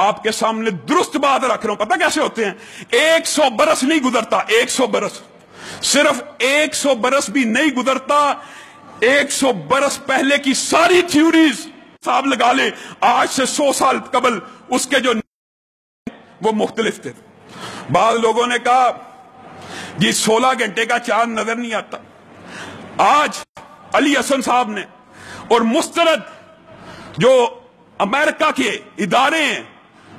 آپ کے سامنے درست بات رکھ رہا ہوں. پتہ کیسے ہوتے ہیں؟ 100 برس نہیں گزرتا، 100 برس، صرف 100 برس بھی نہیں گزرتا، 100 برس پہلے کی ساری تھیوریز صاحب لگا لیں، آج سے 100 سال قبل اس کے جو وہ مختلف تھے. بعض لوگوں نے کہا جی 16 گھنٹے کا چاند نظر نہیں آتا. آج علی حسن صاحب نے اور مستند جو امریکہ کے ادارے ہیں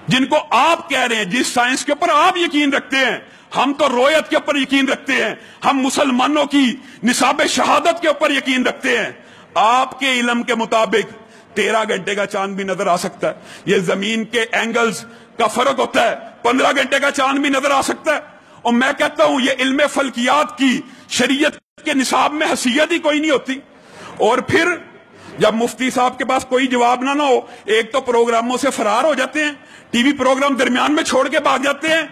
جن کو آپ کہہ رہے ہیں جس سائنس کے اوپر آپ یقین رکھتے ہیں، ہم تو رویت کے اوپر یقین رکھتے ہیں، ہم مسلمانوں کی نصاب شہادت کے اوپر یقین رکھتے ہیں، آپ کے علم کے مطابق 13 گھنٹے کا چاند بھی نظر آ سکتا ہے. یہ زمین کے اینگلز کا فرق ہوتا ہے، 15 گھنٹے کا چاند بھی نظر آ سکتا ہے. اور میں کہتا ہوں یہ علم فلکیات کی شریعت کے نصاب میں حیثیت ہی کوئی نہیں ہوتی. اور پھر جب مفتی صاحب کے پاس کوئی جواب نہ ہو، ایک تو پروگراموں سے فرار ہو جاتے ہیں، ٹی وی پروگرام درمیان میں چھوڑ کے بھاگ جاتے ہیں،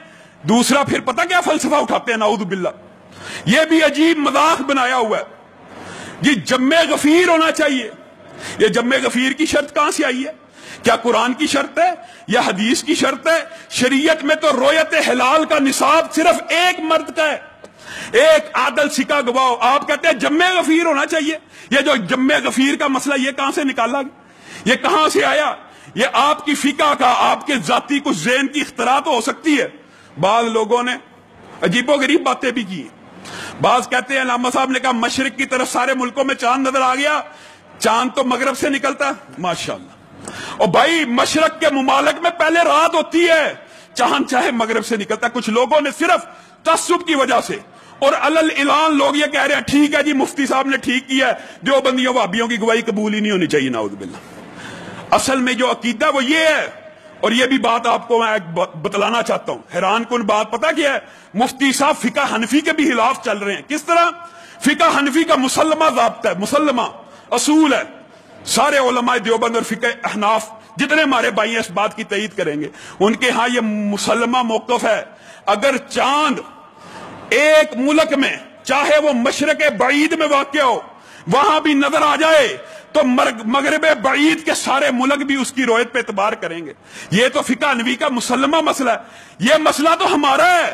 دوسرا پھر پتہ کیا فلسفہ اٹھاتے ہیں، نعوذ باللہ. یہ بھی عجیب مذاق بنایا ہوا ہے جی جم غفیر ہونا چاہیے. یہ جم غفیر کی شرط کہاں سے آئی ہے؟ کیا قرآن کی شرط ہے یا حدیث کی شرط ہے؟ شریعت میں تو رویت حلال کا نصاب صرف ایک مرد کا ہے، ایک عادل سکہ گواہ. آپ کہتے ہیں جم غفیر ہونا چاہیے. یہ جو جم غفیر کا مسئلہ یہ کہاں سے نکالا گیا؟ یہ کہاں سے آیا؟ یہ آپ کی فقہ کا، آپ کے ذاتی کچھ ذہن کی اختراع تو ہو سکتی ہے. بعض لوگوں نے عجیب و غریب باتیں بھی کی. بعض کہتے ہیں علامہ صاحب نے کہا مشرق کی طرف سارے ملکوں میں چاند نظر آ گیا، چاند تو مغرب سے نکلتا ہے. ماشاءاللہ. اور بھائی مشرق کے ممالک میں پہلے رات ہوتی ہے، چاند چاہے مغرب سے نکلتا ہے. کچھ لوگوں نے صرف تعصب کی وجہ سے اور علل اعلان لوگ یہ کہہ رہے ہیں ٹھیک ہے جی مفتی صاحب نے ٹھیک کیا ہے، دیوبندیوں وہابیوں کی گواہی قبول ہی نہیں ہونی چاہیے. نعوذ باللہ. اصل میں جو عقیدہ وہ یہ ہے. اور یہ بھی بات آپ کو میں بتلانا چاہتا ہوں، حیران کن بات پتہ کیا ہے؟ مفتی صاحب فقہ حنفی کے بھی خلاف چل رہے ہیں. کس طرح؟ فقہ حنفی کا مسلمہ ضابطہ ہے، مسلمہ اصول ہے. سارے علماء دیوبند اور فقہ احناف جتنے ہمارے بھائی ہیں اس بات کی تائید کریں گے، ان کے ہاں یہ مسلمہ موقف ہے. اگر چاند ایک ملک میں چاہے وہ مشرق بعید میں واقع ہو وہاں بھی نظر آ جائے تو مغرب بعید کے سارے ملک بھی اس کی رویت پہ اعتبار کریں گے. یہ تو فقہ حنفی کا مسلمہ مسئلہ ہے. یہ مسئلہ تو ہمارا ہے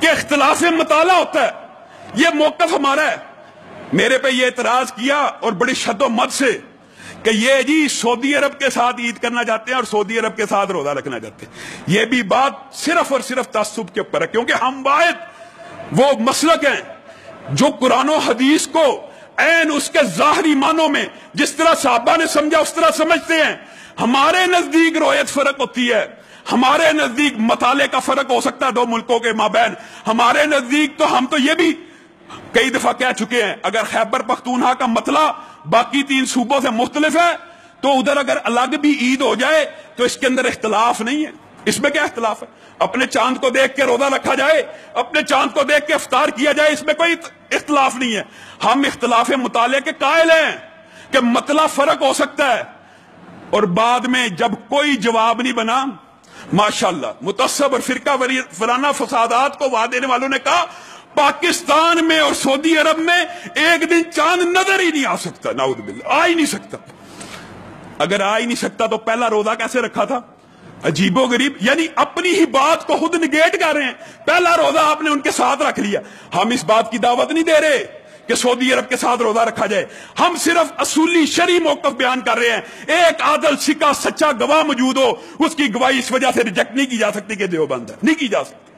کہ اختلاف مطالعہ ہوتا ہے، یہ موقف ہمارا ہے. میرے پہ یہ اعتراض کیا اور بڑی شد و مد سے کہ یہ جی سعودی عرب کے ساتھ عید کرنا چاہتے ہیں اور سعودی عرب کے ساتھ روزہ رکھنا چاہتے ہیں. یہ بھی بات صرف اور صرف تعصب کے اوپر ہے، کیونکہ ہم واحد وہ مسلک ہیں جو قرآن و حدیث کو عین اس کے ظاہری معنوں میں جس طرح صحابہ نے سمجھا اس طرح سمجھتے ہیں. ہمارے نزدیک رویت فرق ہوتی ہے، ہمارے نزدیک مطالعے کا فرق ہو سکتا ہے دو ملکوں کے مابین. ہمارے نزدیک تو ہم تو یہ بھی کئی دفعہ کہہ چکے ہیں اگر خیبر پختونخوا کا مطلع باقی 3 صوبوں سے مختلف ہے تو ادھر اگر الگ بھی عید ہو جائے تو اس کے اندر اختلاف نہیں ہے. اس میں کیا اختلاف ہے؟ اپنے چاند کو دیکھ کے روزہ رکھا جائے، اپنے چاند کو دیکھ کے افطار کیا جائے، اس میں کوئی اختلاف نہیں ہے. ہم اختلاف مطالعے کے قائل ہیں کہ مطلع فرق ہو سکتا ہے. اور بعد میں جب کوئی جواب نہیں بنا، ماشاءاللہ متعصب اور فرقہ وارانہ فسادات کو وعدے دینے والوں نے کہا پاکستان میں اور سعودی عرب میں ایک دن چاند نظر ہی نہیں آ سکتا. نعوذ باللہ، آ ہی نہیں سکتا. اگر آ ہی نہیں سکتا تو پہلا روزہ کیسے رکھا تھا؟ عجیب و غریب. یعنی اپنی ہی بات کو خود نگیٹ کر رہے ہیں. پہلا روزہ آپ نے ان کے ساتھ رکھ لیا. ہم اس بات کی دعوت نہیں دے رہے کہ سعودی عرب کے ساتھ روزہ رکھا جائے، ہم صرف اصولی شرعی موقف بیان کر رہے ہیں. ایک عادل سکہ سچا گواہ موجود ہو، اس کی گواہی اس وجہ سے ریجیکٹ نہیں کی جا سکتی کہ دیوبند ہے، نہیں کی جا سکتی.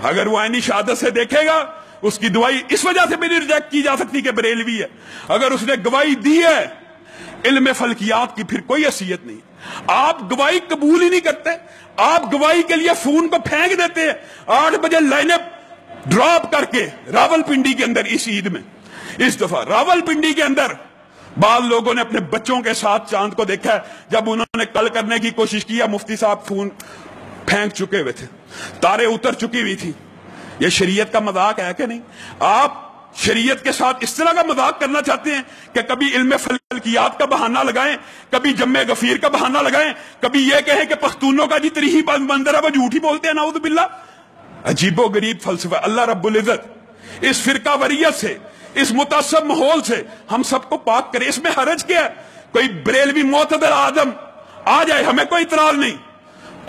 اگر وہ عینی شہادت سے دیکھے گا اس کی گواہی اس وجہ سے بھی نہیں ریجیکٹ کی جا سکتی کہ بریلوی ہے. اگر اس نے گواہی دی ہے علم فلکیات کی پھر کوئی حیثیت نہیں. آپ گواہی قبول ہی نہیں کرتے، آپ گواہی کے لیے فون کو پھینک دیتے ہیں. 8 بجے لائن اپ ڈراپ کر کے راول پنڈی کے اندر اس عید میں اس دفعہ راول پنڈی کے اندر بعض لوگوں نے اپنے بچوں کے ساتھ چاند کو دیکھا ہے. جب انہوں نے کل کرنے کی کوشش کی مفتی صاحب فون پھینک چکے ہوئے تھے، تارے اتر چکی ہوئی تھی. یہ شریعت کا مذاق ہے کہ نہیں؟ آپ شریعت کے ساتھ اس طرح کا مذاق کرنا چاہتے ہیں کہ کبھی علم فلکیات کا بہانہ لگائیں، کبھی جم غفیر کا بہانہ لگائیں، کبھی یہ کہیں کہ پختونوں کا جی تریحی منظر ہے وہ جھوٹ ہی بولتے ہیں. نعوذ باللہ. عجیب و غریب فلسفہ. اللہ رب العزت اس فرقہ وریت سے، اس متعصب ماحول سے ہم سب کو پاک کرے. اس میں حرج کیا ہے؟ کوئی بریلوی معتدل آدم آ جائے، ہمیں کوئی اعتراض نہیں.